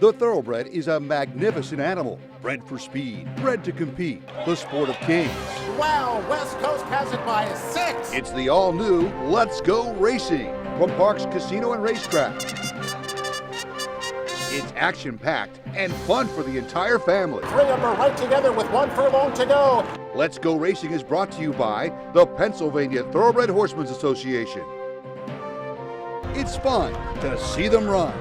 The thoroughbred is a magnificent animal, bred for speed, bred to compete, the sport of kings. Wow, West Coast has it by 6. It's the all-new Let's Go Racing from Parks Casino and Racetrack. It's action-packed and fun for the entire family. 3 of them are right together with 1 furlong to go. Let's Go Racing is brought to you by the Pennsylvania Thoroughbred Horsemen's Association. It's fun to see them run.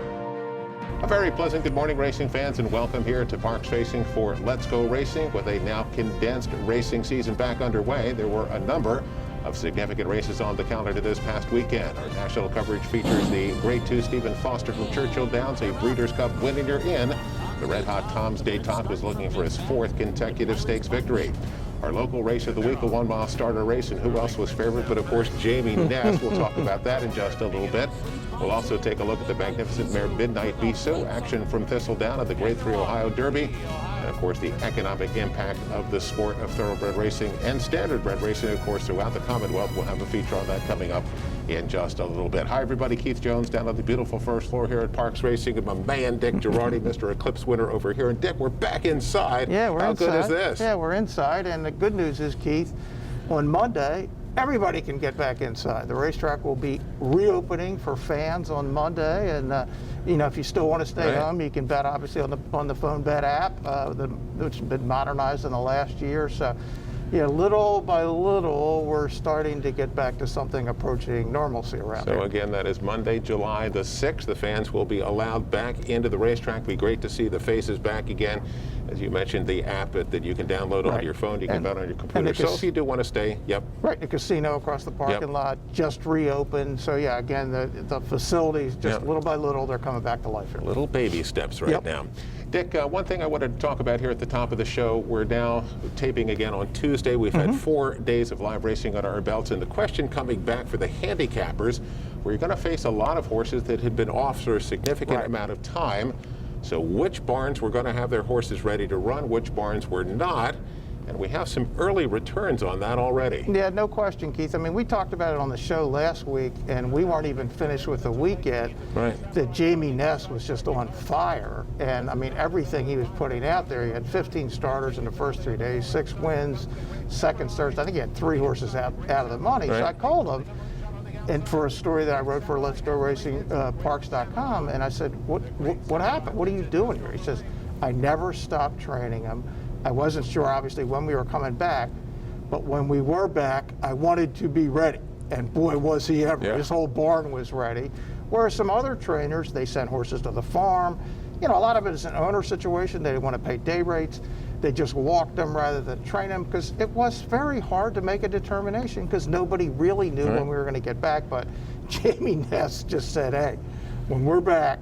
A very pleasant good morning, racing fans, and welcome here to Parks Racing for Let's Go Racing. With a now condensed racing season back underway, there were a number of significant races on the calendar this past weekend. Our national coverage features the Grade 2 Stephen Foster from Churchill Downs, a Breeders' Cup winner in. The Red Hot Tom's Détente was looking for his 4th consecutive stakes victory. Our local race of the week, a 1-mile starter race, and who else was favored but, of course, Jamie Ness. We'll talk about that in just a little bit. We'll also take a look at the magnificent mare Midnight Bisou, action from Thistledown at the Grade 3 Ohio Derby, and, of course, the economic impact of the sport of thoroughbred racing and standardbred racing, of course, throughout the Commonwealth. We'll have a feature on that coming up in just a little bit. Hi, everybody. Keith Jones down on the beautiful first floor here at Parks Racing, and my man, Dick Girardi, Mr. Eclipse winner over here. And, Dick, we're back inside. Yeah, we're inside. How good is this? Yeah, we're inside, and the good news is, Keith, on Monday, everybody can get back inside. The racetrack will be reopening for fans on Monday, and if you still want to stay home, you can bet obviously on the phone bet app, which has been modernized in the last year. So, little by little, we're starting to get back to something approaching normalcy around here. So again, that is Monday, July the 6th. The fans will be allowed back into the racetrack. It'll be great to see the faces back again. As you mentioned, the app that you can download on your phone, you can bet on your computer. So if you do want to stay, Right, the casino across the parking lot just reopened. So yeah, again, the facilities, just little by little, they're coming back to life here. Little baby steps right now. Dick, one thing I wanted to talk about here at the top of the show, we're now taping again on Tuesday. We've had 4 days of live racing under our belts, and the question coming back for the handicappers, where you're going to face a lot of horses that had been off for a significant amount of time. So which barns were going to have their horses ready to run, which barns were not, and we have some early returns on that already. Yeah, no question, Keith. I mean, we talked about it on the show last week, and we weren't even finished with the week yet. That Jamie Ness was just on fire, and I mean, everything he was putting out there. He had 15 starters in the first 3 days, 6 wins, second starts. I think he had 3 horses out of the money. So I called him, and for a story that I wrote for Let's Go Racing, Parks.com, and I said, what happened? What are you doing here? He says, I never stopped training him. I wasn't sure, obviously, when we were coming back, but when we were back, I wanted to be ready. And boy, was he ever. His whole barn was ready. Whereas some other trainers, they send horses to the farm. A lot of it is an owner situation. They want to pay day rates. They just walk them rather than train them, because it was very hard to make a determination because nobody really knew when we were going to get back. But Jamie Ness just said, hey, when we're back,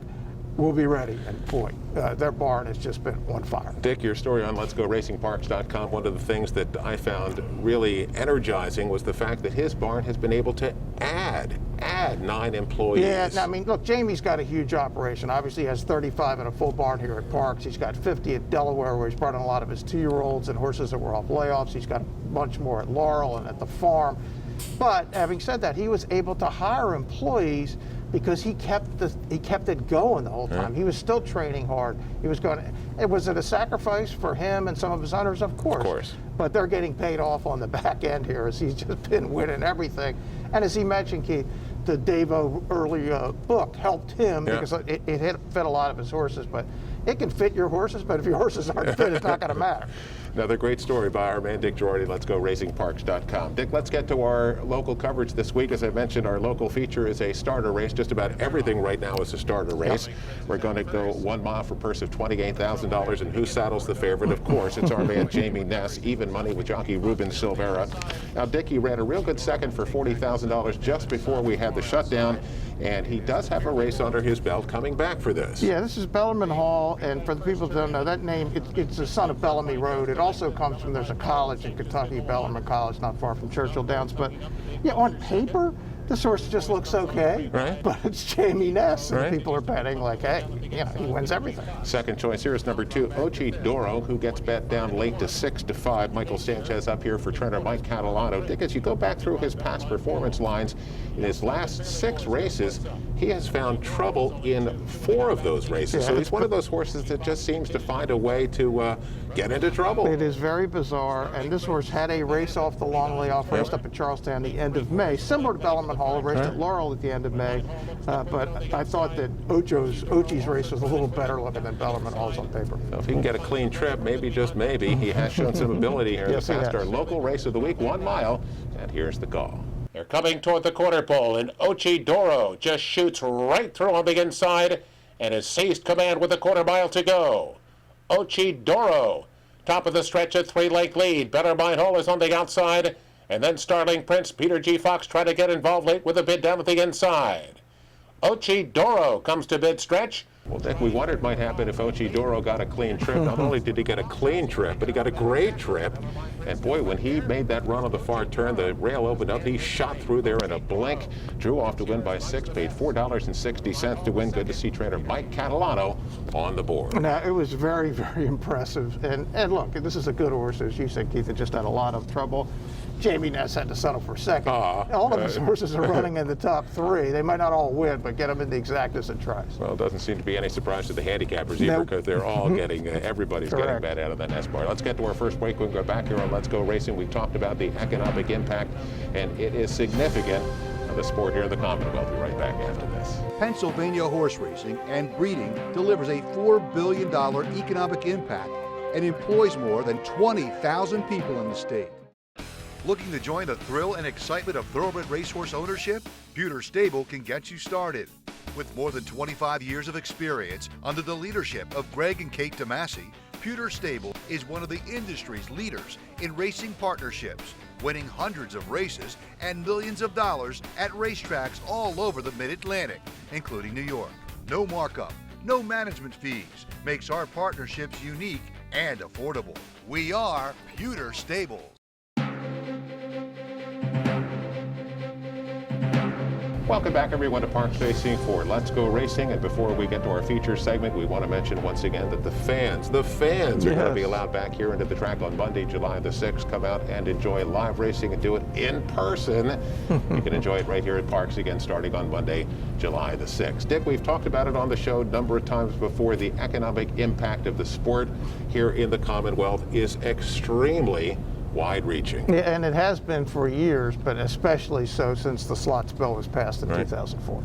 we'll be ready. And boy, their barn has just been on fire. Dick, your story on Let'sGoRacingParks.com, one of the things that I found really energizing was the fact that his barn has been able to add 9 employees. Yeah, I mean, look, Jamie's got a huge operation. Obviously, he has 35 in a full barn here at Parks. He's got 50 at Delaware, where he's brought in a lot of his 2-year-olds and horses that were off layoffs. He's got a bunch more at Laurel and at the farm. But having said that, he was able to hire employees because he kept it going the whole time. He was still training hard. He was going. Was it a sacrifice for him and some of his owners? Of course. Of course. But they're getting paid off on the back end here, as he's just been winning everything. And as he mentioned, Keith, the Davo early book helped him because it fit a lot of his horses. But it can fit your horses, but if your horses aren't fit, it's not going to matter. Another great story by our man Dick Girardi. Let's go racingparks.com. Dick, let's get to our local coverage this week. As I mentioned, our local feature is a starter race. Just about everything right now is a starter race. We're going to go 1 mile for a purse of $28,000. And who saddles the favorite? Of course, it's our man Jamie Ness. Even money with jockey Ruben Silvera. Now, Dick, he ran a real good second for $40,000 just before we had the shutdown. And he does have a race under his belt coming back for this. Yeah, this is Bellarmine Hall, and for the people who don't know, that name, it's the son of Bellamy Road. It also comes from, there's a college in Kentucky, Bellarmine College, not far from Churchill Downs. But yeah, on paper, this horse just looks okay, but it's Jamie Ness, and people are betting like, hey, he wins everything. Second choice here is number 2, Ochi Doro, who gets bet down late to 6-5. Michael Sanchez up here for trainer Mike Catalano. Dick, as you go back through his past performance lines, in his last 6 races, he has found trouble in 4 of those races. Yeah, so he's one of those horses that just seems to find a way to get into trouble. It is very bizarre, and this horse had a race off the long layoff, raced up at Charlestown the end of May, similar to Bellman Hall, raced at Laurel at the end of May, but I thought that Ochi's race was a little better looking than Bellman Hall's on paper. So if he can get a clean trip, maybe, just maybe, he has shown some ability here. Yes, in the past, our local race of the week, 1 mile, and here's the call. They're coming toward the quarter pole, and Ochi Doro just shoots right through on the inside and has seized command with a quarter mile to go. Ochi Doro, top of the stretch, a 3-length lead. Better Mind Hole is on the outside, and then Starling Prince, Peter G. Fox try to get involved late with a bid down at the inside. Ochi Doro comes to bid stretch. Well, Dick, we wondered might happen if Ochi Doro got a clean trip. Not only did he get a clean trip, but he got a great trip. And boy, when he made that run on the far turn, the rail opened up. He shot through there in a blink, drew off to win by 6, paid $4.60 to win. Good to see trainer Mike Catalano on the board. Now, it was very, very impressive. And look, this is a good horse, as you said, Keith. It just had a lot of trouble. Jamie Ness had to settle for second. All of his horses are running in the top 3. They might not all win, but get them in the exactas and tries. Well, it doesn't seem to be any surprise to the handicappers either, because they're all getting, everybody's getting bad out of that Ness bar. Let's get to our first break. We'll go back here on Let's Go Racing. We've talked about the economic impact, and it is significant of the sport here in the Commonwealth. We'll be right back after this. Pennsylvania horse racing and breeding delivers a $4 billion economic impact and employs more than 20,000 people in the state. Looking to join the thrill and excitement of thoroughbred racehorse ownership? Pewter Stable can get you started. With more than 25 years of experience under the leadership of Greg and Kate DeMasi, Pewter Stable is one of the industry's leaders in racing partnerships, winning hundreds of races and millions of dollars at racetracks all over the Mid-Atlantic, including New York. No markup, no management fees makes our partnerships unique and affordable. We are Pewter Stable. Welcome back, everyone, to Parks Racing for Let's Go Racing. And before we get to our feature segment, we want to mention once again that the fans are going to be allowed back here into the track on Monday, July the 6th. Come out and enjoy live racing and do it in person. You can enjoy it right here at Parks again, starting on Monday, July the 6th. Dick, we've talked about it on the show a number of times before. The economic impact of the sport here in the Commonwealth is extremely wide-reaching. Yeah, and it has been for years, but especially so since the slots bill was passed in 2004.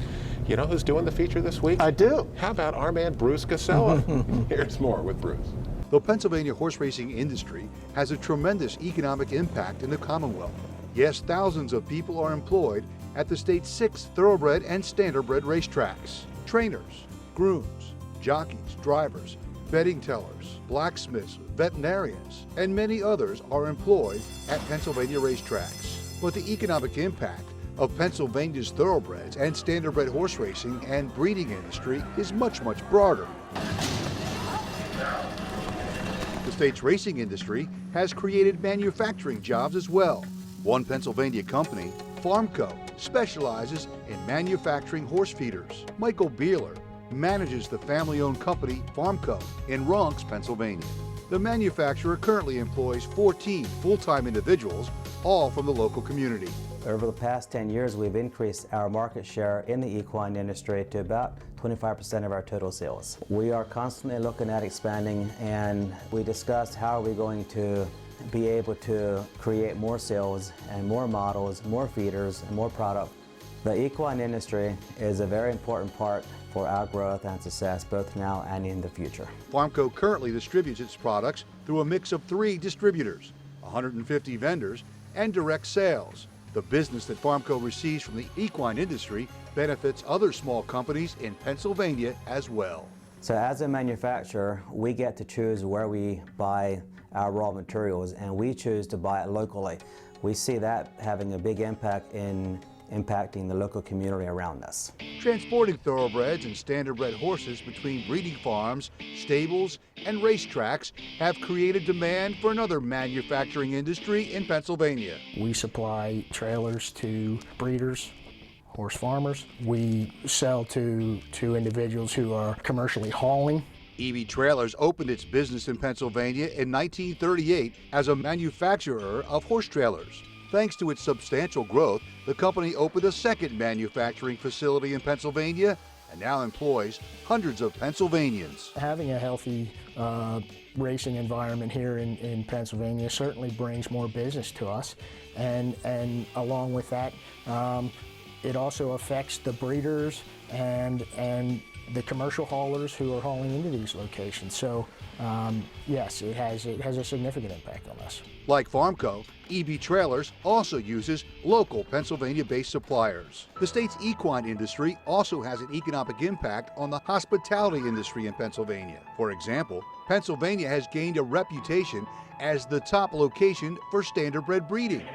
You know who's doing the feature this week? I do. How about our man Bruce Casella? Here's more with Bruce. The Pennsylvania horse racing industry has a tremendous economic impact in the Commonwealth. Yes, thousands of people are employed at the state's 6 thoroughbred and standardbred racetracks. Trainers, grooms, jockeys, drivers, betting tellers, blacksmiths, veterinarians, and many others are employed at Pennsylvania racetracks. But the economic impact of Pennsylvania's thoroughbreds and standardbred horse racing and breeding industry is much, much broader. The state's racing industry has created manufacturing jobs as well. One Pennsylvania company, Farmco, specializes in manufacturing horse feeders. Michael Beeler manages the family-owned company Farmco in Ronks, Pennsylvania. The manufacturer currently employs 14 full-time individuals, all from the local community. Over the past 10 years, we've increased our market share in the equine industry to about 25% of our total sales. We are constantly looking at expanding, and we discussed how are we going to be able to create more sales and more models, more feeders, and more product. The equine industry is a very important part for our growth and success both now and in the future. Farmco currently distributes its products through a mix of 3 distributors, 150 vendors, and direct sales. The business that Farmco receives from the equine industry benefits other small companies in Pennsylvania as well. So as a manufacturer, we get to choose where we buy our raw materials, and we choose to buy it locally. We see that having a big impact in impacting the local community around us. Transporting thoroughbreds and standardbred horses between breeding farms, stables, and racetracks have created demand for another manufacturing industry in Pennsylvania. We supply trailers to breeders, horse farmers. We sell to individuals who are commercially hauling. EV Trailers opened its business in Pennsylvania in 1938 as a manufacturer of horse trailers. Thanks to its substantial growth, the company opened a second manufacturing facility in Pennsylvania and now employs hundreds of Pennsylvanians. Having a healthy racing environment here in Pennsylvania certainly brings more business to us, and along with that, it also affects the breeders and the commercial haulers who are hauling into these locations. So yes, it has a significant impact on us. Like Farmco, EB Trailers also uses local Pennsylvania-based suppliers. The state's equine industry also has an economic impact on the hospitality industry in Pennsylvania. For example, Pennsylvania has gained a reputation as the top location for standardbred breeding.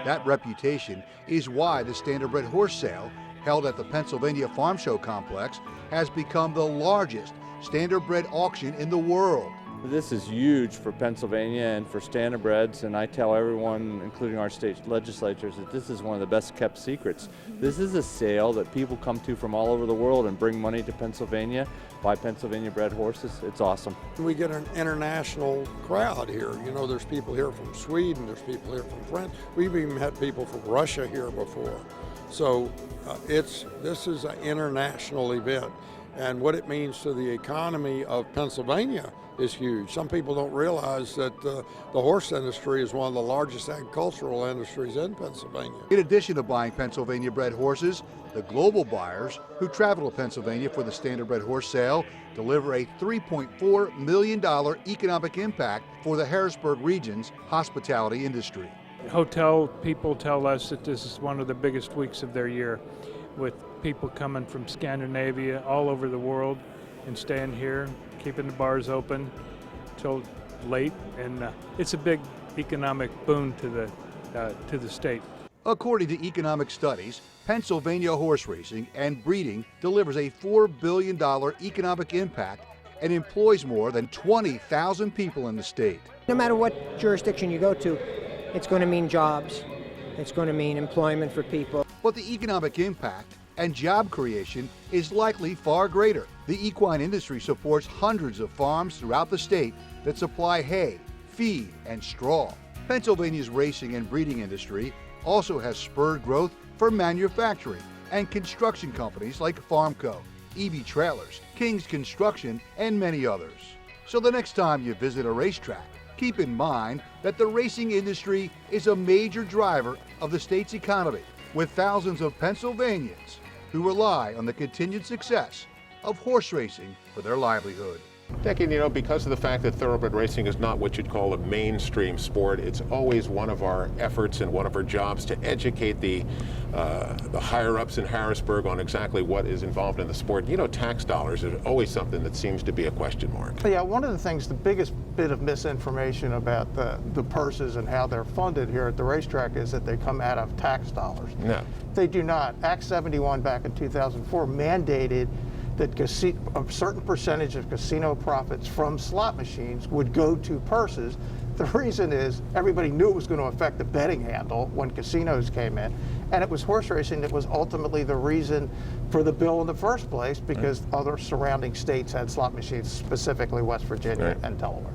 That reputation is why the standardbred horse sale held at the Pennsylvania Farm Show Complex has become the largest standardbred auction in the world. This is huge for Pennsylvania and for standardbreds, and I tell everyone, including our state legislatures, that this is one of the best kept secrets. This is a sale that people come to from all over the world and bring money to Pennsylvania, buy Pennsylvania bred horses. It's awesome. We get an international crowd here. You know, there's people here from Sweden, there's people here from France. We've even had people from Russia here before. So this is an international event, and what it means to the economy of Pennsylvania is huge. Some people don't realize that the horse industry is one of the largest agricultural industries in Pennsylvania. In addition to buying Pennsylvania-bred horses, the global buyers who travel to Pennsylvania for the standardbred horse sale deliver a $3.4 million economic impact for the Harrisburg region's hospitality industry. Hotel people tell us that this is one of the biggest weeks of their year, with people coming from Scandinavia, all over the world, and staying here, keeping the bars open till late, and it's a big economic boon to the state. According to economic studies, Pennsylvania horse racing and breeding delivers a $4 billion economic impact and employs more than 20,000 people in the state. No matter what jurisdiction you go to, it's going to mean jobs. It's going to mean employment for people. But the economic impact and job creation is likely far greater. The equine industry supports hundreds of farms throughout the state that supply hay, feed, and straw. Pennsylvania's racing and breeding industry also has spurred growth for manufacturing and construction companies like Farmco, EB Trailers, King's Construction, and many others. So the next time you visit a racetrack, keep in mind that the racing industry is a major driver of the state's economy, with thousands of Pennsylvanians who rely on the continued success of horse racing for their livelihood. Dickie, you know, because of the fact that thoroughbred racing is not what you'd call a mainstream sport, it's always one of our efforts and one of our jobs to educate the higher-ups in Harrisburg on exactly what is involved in the sport. You know, tax dollars is always something that seems to be a question mark. Yeah, one of the things, the biggest bit of misinformation about the purses and how they're funded here at the racetrack is that they come out of tax dollars. No. They do not. Act 71 back in 2004 mandated that a certain percentage of casino profits from slot machines would go to purses. The reason is everybody knew it was going to affect the betting handle when casinos came in, and it was horse racing that was ultimately the reason for the bill in the first place, because other surrounding states had slot machines, specifically West Virginia and Delaware.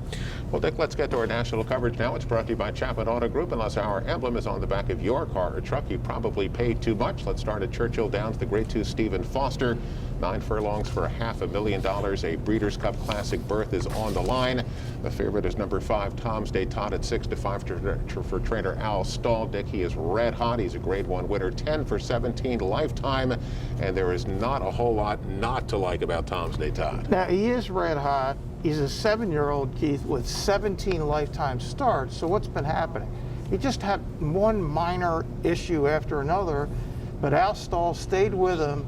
Well, Dick, let's get to our national coverage now. It's brought to you by Chapman Auto Group. Unless our emblem is on the back of your car or truck, you probably paid too much. Let's start at Churchill Downs. The Grade 2 Stephen Foster, 9 furlongs for $500,000. A Breeders' Cup Classic berth is on the line. The favorite is number 5, Tom's Day Todd at 6-5 for trainer Al Stahl. Dick, he is red hot. He's a Grade 1 winner, 10 for 17 lifetime, and there is not a whole lot not to like about Tom's Day Todd. Now, he is red hot. He's a 7-year-old, Keith, with 17 lifetime starts. So what's been happening? He just had one minor issue after another, but Al Stahl stayed with him.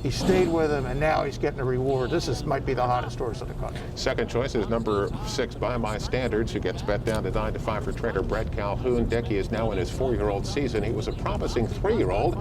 He stayed with him, and now he's getting a reward. This might be the hottest horse in the country. Second choice is number 6, By My Standards, who gets bet down to 9-5 for trainer Brett Calhoun. Dickey is now in his 4-year-old season. He was a promising 3-year-old,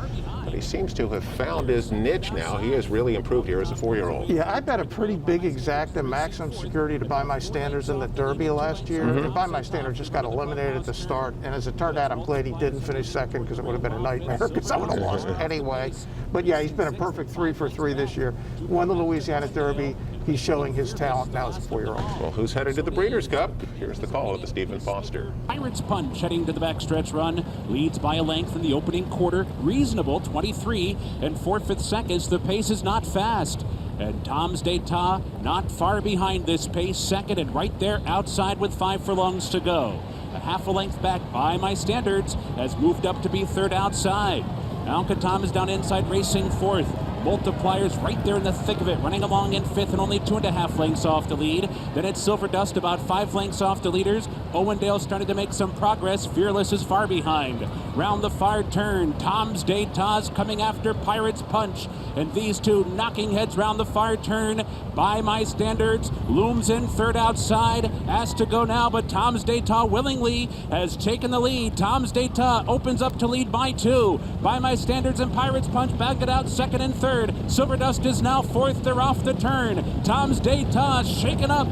but he seems to have found his niche now. He has really improved here as a 4-year-old. Yeah, I bet a pretty big exacta maximum security to By My Standards in the Derby last year. And By My Standards just got eliminated at the start, and as it turned out, I'm glad he didn't finish second, because it would have been a nightmare, because I would have lost anyway. But yeah, he's been a perfect 3 for 3 this year. Won the Louisiana Derby, he's showing his talent now as a 4-year-old. Well, who's headed to the Breeders' Cup? Here's the call of the Stephen Foster. Pirates Punch heading to the backstretch run. Leads by a length in the opening quarter. Reasonable, 23 and 4/5 seconds. The pace is not fast. And Tom's D'Etat not far behind this pace, second and right there outside with 5 furlongs to go. A half a length back by my standards has moved up to be third outside. Alcatom is down inside racing fourth. Multipliers right there in the thick of it, running along in fifth and only 2.5 lengths off the lead. Then it's Silver Dust about 5 lengths off the leaders. Owendale starting to make some progress. Fearless is far behind. Round the far turn, Tom's D'Etat's coming after Pirates Punch. And these two knocking heads round the far turn. By my standards, looms in third outside. Asked to go now, but Tom's D'Etat willingly has taken the lead. Tom's D'Etat opens up to lead by 2. By my standards and Pirates Punch back it out second and third. Silver Dust is now fourth. They're off the turn. Tom's D'Etat shaken up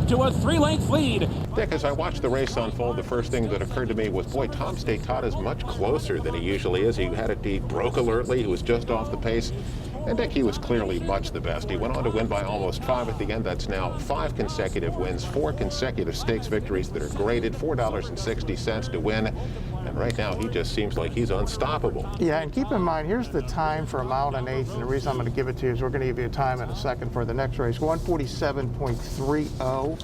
to a 3-length lead. Dick, as I watched the race unfold, the first thing that occurred to me was, boy, Tom's D'Etat is much closer than he usually is. He had it, he broke alertly. He was just off the pace. And Dick, he was clearly much the best. He went on to win by almost 5 at the end. That's now 5 consecutive wins, 4 consecutive stakes victories that are graded, $4.60 to win. And right now, he just seems like he's unstoppable. Yeah, and keep in mind, here's the time for a mile and an eighth, and the reason I'm going to give it to you is we're going to give you a time in a second for the next race, 147.30.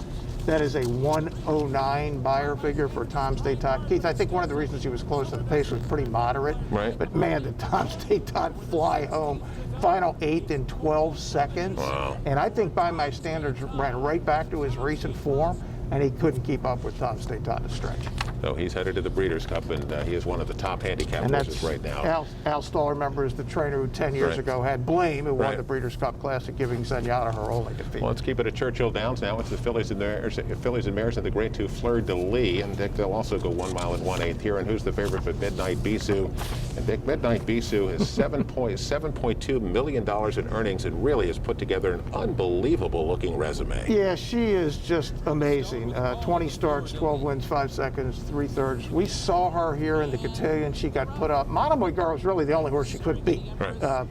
That is a 109 buyer figure for Tom's D'Etat. Keith, I think one of the reasons he was close to the pace was pretty moderate. Right. But man, did Tom's D'Etat fly home. Final 8th in 12 seconds. Wow. And I think by my standards ran right back to his recent form, and he couldn't keep up with Tom's D'Etat in the stretch. So he's headed to the Breeders' Cup, and he is one of the top handicap horses right now. Al Stahl, remember, is the trainer who 10 years ago had Blame, who won the Breeders' Cup Classic, giving Zenyatta her only defeat. Well, let's keep it at Churchill Downs now. It's the Fillies and Mares in the Grade 2 Fleur de Lis, and Dick, they'll also go 1 mile and 1/8 here. And who's the favorite for Midnight Bisou? And Dick, Midnight Bisou has $7.2 million in earnings and really has put together an unbelievable-looking resume. Yeah, she is just amazing. 20 starts, 12 wins, 5 seconds, 3/3. We saw her here in the cotillion. She got put up. Monomoy was really the only horse she could beat,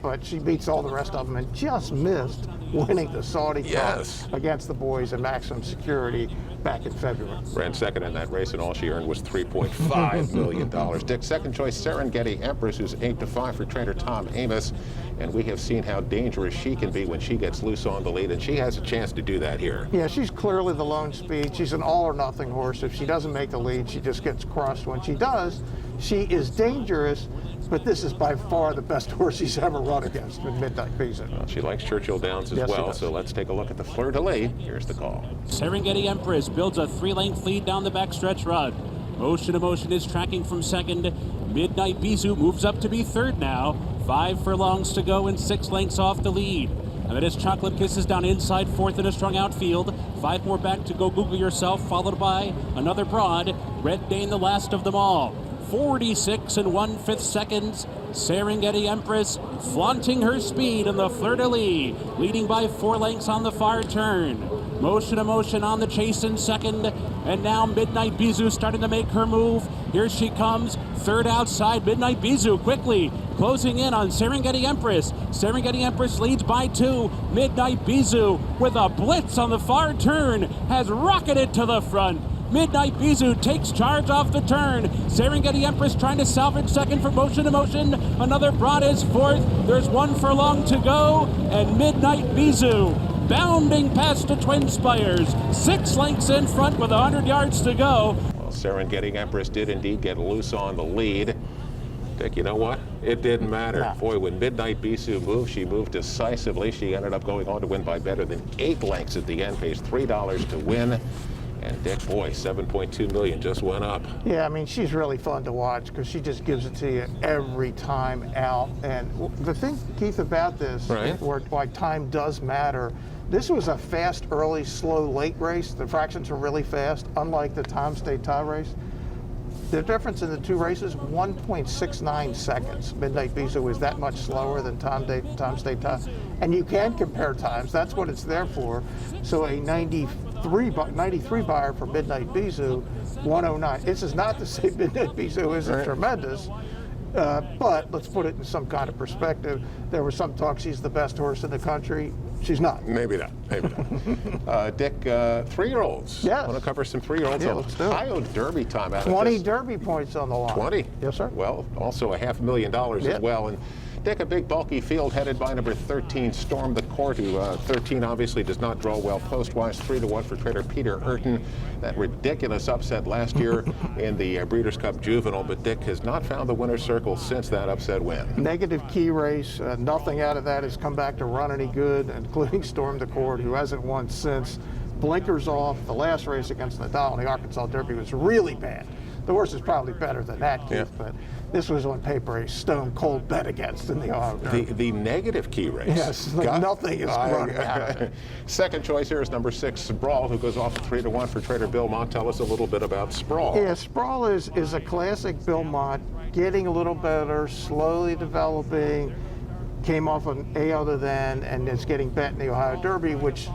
but she beats all the rest of them and just missed winning the Saudi Cup against the boys in Maximum Security back in February. Ran second in that race, and all she earned was $3.5 million. Dick, second choice, Serengeti Empress, who's 8-5 for trainer Tom Amos, and we have seen how dangerous she can be when she gets loose on the lead, and she has a chance to do that here. Yeah, she's clearly the lone speed. She's an all-or-nothing horse. If she doesn't make the lead, she just gets crushed. When she does, she is dangerous, but this is by far the best horse he's ever run against in Midnight Bisou. Well, she likes Churchill Downs as well, so let's take a look at the Fleur de Lis. Here's the call. Serengeti Empress builds a 3-length lead down the backstretch run. Motion to Motion is tracking from second. Midnight Bisou moves up to be third now. 5 furlongs to go and 6 lengths off the lead. And that is Chocolate Kisses down inside fourth in a strong outfield. 5 more back to go Google yourself, followed by another broad. Red Dane, the last of them all. 46 and 1/5 seconds. Serengeti Empress flaunting her speed in the Fleur de Lis, leading by 4 lengths on the far turn. Motion to Motion on the chase in second, and now Midnight Bisou starting to make her move. Here she comes, third outside. Midnight Bisou quickly closing in on Serengeti Empress. Serengeti Empress leads by 2. Midnight Bisou with a blitz on the far turn has rocketed to the front. Midnight Bisou takes charge off the turn. Serengeti Empress trying to salvage second for Motion to Motion. Another broad is fourth. There's 1 furlong to go, and Midnight Bisou bounding past the Twin Spires. 6 lengths in front with 100 yards to go. Well, Serengeti Empress did indeed get loose on the lead. Dick, you know what? It didn't matter. Boy, when Midnight Bisou moved, she moved decisively. She ended up going on to win by better than 8 lengths at the end, pays $3 to win. And Dick, boy, $7.2 million just went up. Yeah, I mean, she's really fun to watch because she just gives it to you every time out. And the thing, Keith, about this, why time does matter, this was a fast, early, slow, late race. The fractions were really fast, unlike the Tom's D'Etat race. The difference in the 2 races, 1.69 seconds. Midnight Bisou is that much slower than Tom's D'Etat. And you can compare times. That's what it's there for. So a 93 buyer for Midnight Bisou, 109. This is not to say Midnight Bisou isn't tremendous, but let's put it in some kind of perspective. There was some talk she's the best horse in the country. she's not. Maybe not. Maybe not. Dick, 3-year-olds. Yes. Want to cover some 3-year-olds? Yeah, let's do it. Ohio Derby time out 20 of this. Derby points on the line. 20? Yes, sir. Well, also a $500,000 as well. And Dick, a big bulky field headed by number 13, Storm the Court, who 13 obviously does not draw well post-wise. 3-1 for trader Peter Urton. That ridiculous upset last year in the Breeders' Cup Juvenile, but Dick has not found the winner's circle since that upset win. Negative key race. Nothing out of that has come back to run any good, including Storm the Court, who hasn't won since. Blinkers off. The last race against Nadal in the Arkansas Derby was really bad. The horse is probably better than that, Keith, but this was on paper a stone cold bet against in the Ohio Derby. The negative key race. Yes, nothing is running out of it. Second choice here is number 6, Sprawl, who goes off 3-1 for trader Bill Mott. Tell us a little bit about Sprawl. Yeah, Sprawl is a classic Bill Mott, getting a little better, slowly developing. Came off an A other than, and is getting bet in the Ohio Derby, which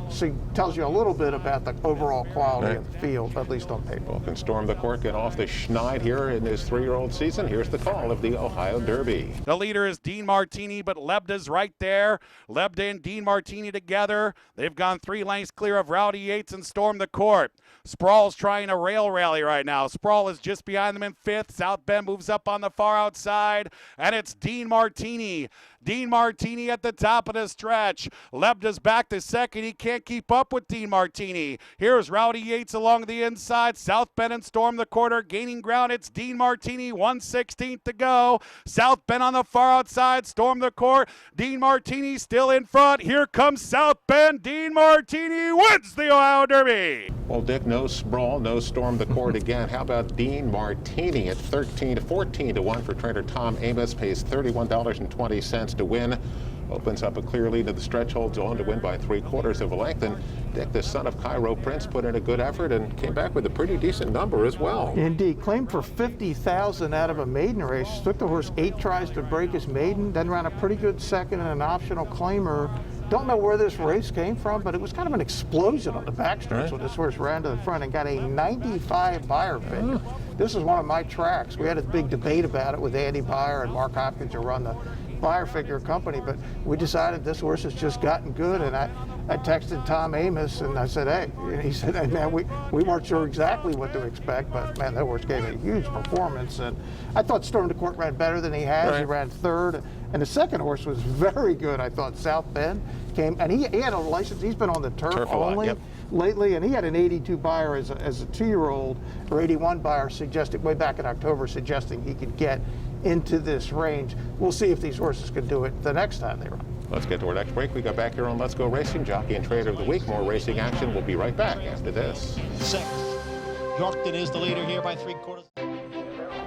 tells you a little bit about the overall quality of the field, at least on paper. Well, can Storm the Court get off the schneid here in his 3-year-old season? Here's the call of the Ohio Derby. The leader is Dean Martini, but Lebda's right there. Lebda and Dean Martini together. They've gone 3 lengths clear of Rowdy Yates and Storm the Court. Sprawl's trying a rail rally right now. Sprawl is just behind them in 5th. South Bend moves up on the far outside, and it's Dean Martini. Dean Martini at the top of the stretch. Lebda's back to 2nd. He can't keep up with Dean Martini. Here's Rowdy Yates along the inside. South Bend and Storm the Quarter gaining ground. It's Dean Martini, 1/16 to go. South Bend on the far outside. Storm the Court. Dean Martini still in front. Here comes South Bend. Dean Martini wins the Ohio Derby. Well, Dick, no Sprawl, no Storm the Court again. How about Dean Martini at 14-1 for trainer Tom Amos, pays $31.20 to win. Opens up a clear lead to the stretch, holds on to win by 3/4 of a length. And Dick, the son of Cairo Prince, put in a good effort and came back with a pretty decent number as well. Indeed, claimed for $50,000 out of a maiden race. Took the horse 8 tries to break his maiden, then ran a pretty good second and an optional claimer. Don't know where this race came from, but it was kind of an explosion on the backstretch when this horse ran to the front and got a 95 Beyer figure. This is one of my tracks. We had a big debate about it with Andy Beyer and Mark Hopkins, who run the Beyer figure company, but we decided this horse has just gotten good, and I texted Tom Amos and I said, hey, and he said, hey, man, we weren't sure exactly what to expect, but man, that horse gave a huge performance, and I thought Storm the Court ran better than he has. He ran 3rd, and the second horse was very good. I thought South Bend came, and he had a license. He's been on the turf only lately, and he had an 82 Beyer as a 2-year-old, or 81 Beyer, suggested way back in October, suggesting he could get into this range. We'll see if these horses can do it the next time they run. Let's get to our next break. We got back here on Let's Go Racing, Jockey and Trader of the Week. More racing action. We'll be right back after this. 6th. Yorkton is the leader here by 3/4.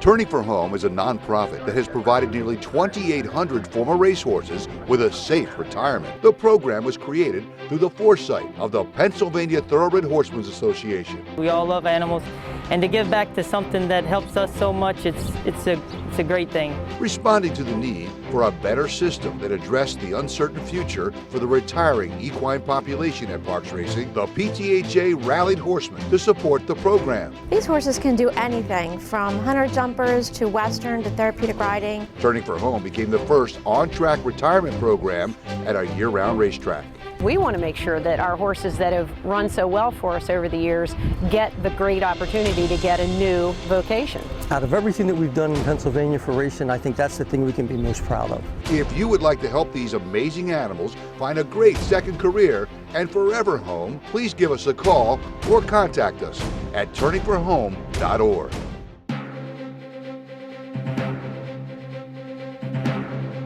Turning for Home is a nonprofit that has provided nearly 2,800 former racehorses with a safe retirement. The program was created through the foresight of the Pennsylvania Thoroughbred Horsemen's Association. We all love animals, and to give back to something that helps us so much, it's a great thing. Responding to the need for a better system that addressed the uncertain future for the retiring equine population at Parks Racing, the PTHA rallied horsemen to support the program. These horses can do anything from hunter jumpers to western to therapeutic riding. Turning for Home became the first on-track retirement program at a year-round racetrack. We want to make sure that our horses that have run so well for us over the years get the great opportunity to get a new vocation. Out of everything that we've done in Pennsylvania for racing, I think that's the thing we can be most proud of. If you would like to help these amazing animals find a great second career and forever home, please give us a call or contact us at turningforhome.org.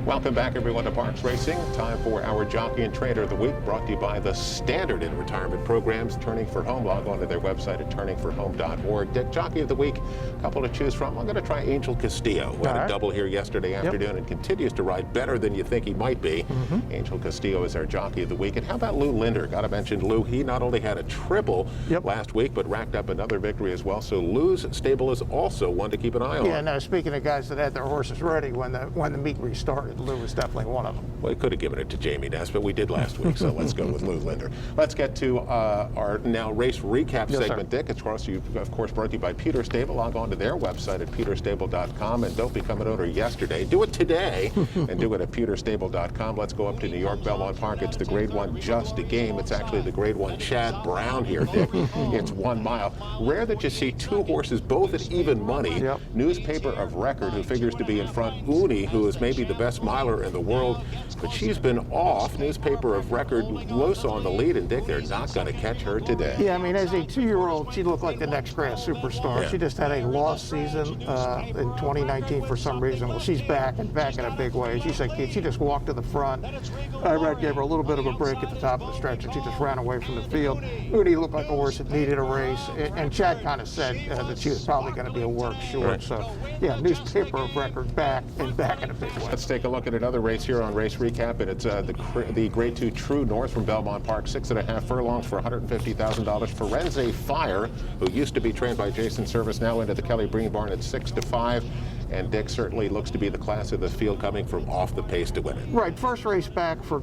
Welcome back, everyone, to Parks Racing. Time for our Jockey and Trader of the Week, brought to you by the Standard in Retirement Programs, Turning for Home. Log on to their website at turningforhome.org. Dick, Jockey of the Week, a couple to choose from. I'm going to try Angel Castillo, who had a double here yesterday afternoon and continues to ride better than you think he might be. Angel Castillo is our Jockey of the Week. And how about Lou Linder? Got to mention Lou. He not only had a triple last week, but racked up another victory as well. So Lou's stable is also one to keep an eye on. Yeah, no, speaking of guys that had their horses ready when the meet restarted. but Lou was definitely one of them. Well, we could have given it to Jamie Ness, but we did last week, so let's go with Lou Linder. Let's get to our now race recap segment, Dick. It's of course brought to you by Peter Stable. Log on to their website at peterstable.com and don't become an owner yesterday. Do it today and do it at peterstable.com. Let's go up to New York, Belmont Park. It's the Grade 1 Just a Game. It's actually the Grade 1 Chad Brown here, Dick. It's 1 mile. Rare that you see two horses both at even money. Yep. Newspaper of Record, who figures to be in front. Uni, who is maybe the best miler in the world, but she's been off. Newspaper of Record loose on the lead, and Dick, they're not going to catch her today. Yeah, I mean, as a 2-year-old, she looked like the next grass superstar. Yeah. She just had a lost season in 2019 for some reason. Well, she's back and back in a big way. She said, Keith, she just walked to the front. Irad gave her a little bit of a break at the top of the stretch, and she just ran away from the field. Uni looked like a horse that needed a race, and Chad kind of said that she was probably going to be a work short. Right. So, yeah, Newspaper of Record back and back in a big way. Let's take a look at another race here on Race Recap, and it's the Grade 2 True North from Belmont Park, 6.5 furlongs for $150,000. Firenze Fire, who used to be trained by Jason Service, now into the Kelly Breen barn at 6-5. And Dick certainly looks to be the class of the field, coming from off the pace to win it. Right, first race back for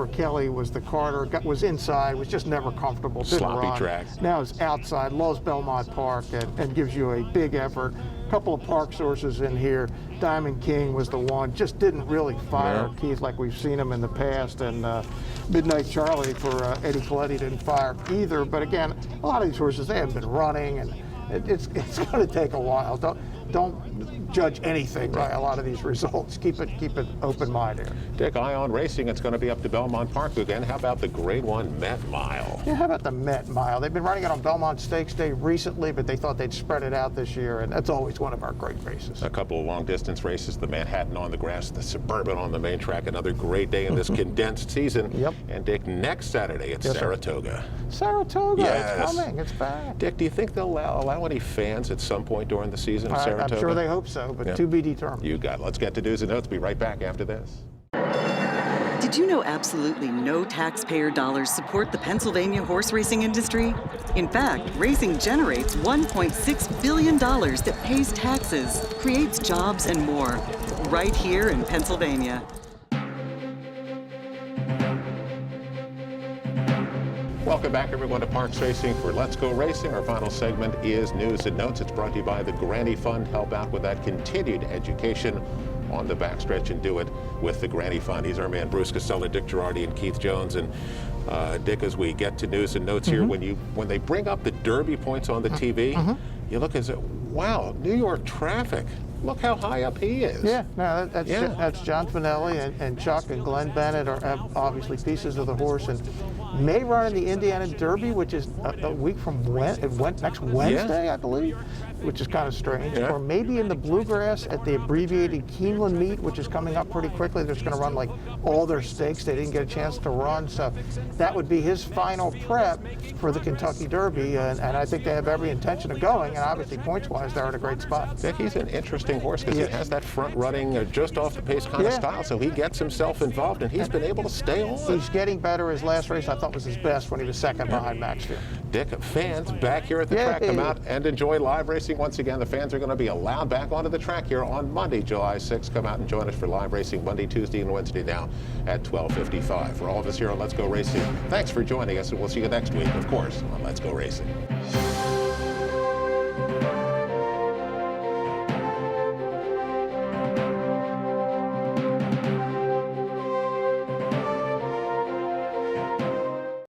Kelly was the Carter, was inside, was just never comfortable. Didn't Sloppy run. track. Now it's outside, loves Belmont Park, and gives you a big effort. Couple of park sources in here. Diamond King was the one, just didn't really fire, Keith, like we've seen him in the past. And Midnight Charlie for Eddie Coletti didn't fire either. But again, a lot of these horses, they haven't been running, and it's going to take a while. Don't judge anything by a lot of these results. Keep it open mind here. Dick, Ion Racing, it's going to be up to Belmont Park again. How about the Grade 1 Met Mile? Yeah, how about the Met Mile? They've been running it on Belmont Stakes Day recently, but they thought they'd spread it out this year, and that's always one of our great races. A couple of long-distance races, the Manhattan on the grass, the Suburban on the main track. Another great day in this condensed season. Yep. And Dick, next Saturday, it's Saratoga. Saratoga, Yes. It's coming, it's back. Dick, do you think they'll allow any fans at some point during the season of Saratoga? I'm sure they hope so, but to be determined. You got it. Let's get to news and notes. Be right back after this. Did you know absolutely no taxpayer dollars support the Pennsylvania horse racing industry? In fact, racing generates $1.6 billion that pays taxes, creates jobs, and more, right here in Pennsylvania. Welcome back, everyone, to Parks Racing for Let's Go Racing. Our final segment is News and Notes. It's brought to you by the Granny Fund. Help out with that continued education on the backstretch and do it with the Granny Fund. He's our man, Bruce Costello, Dick Girardi, and Keith Jones. And Dick, as we get to News and Notes here, when they bring up the Derby points on the TV, you look and say, wow, New York traffic. Look how high up he is. Yeah, no, that's John Finelli and Chuck and Glenn Bennett are obviously pieces of the horse, and may run in the Indiana Derby, which is a week from next Wednesday, I believe, which is kind of strange. Or maybe in the Bluegrass at the abbreviated Keeneland meet, which is coming up pretty quickly. They're just going to run like all their stakes they didn't get a chance to run, so that would be his final prep for the Kentucky Derby, and I think they have every intention of going, and obviously points-wise, they're in a great spot. Dick, he's an interesting horse because he has that front-running, just off the pace kind of style, so he gets himself involved, and he's been able to stay on. He's getting better. His last race, I thought, was his best when he was second behind Maxfield. Dick, fans back here at the track, come out and enjoy live racing once again. The fans are going to be allowed back onto the track here on Monday, July 6th. Come out and join us for live racing Monday, Tuesday, and Wednesday now at 12:55. For all of us here on Let's Go Racing, thanks for joining us, and we'll see you next week, of course, on Let's Go Racing.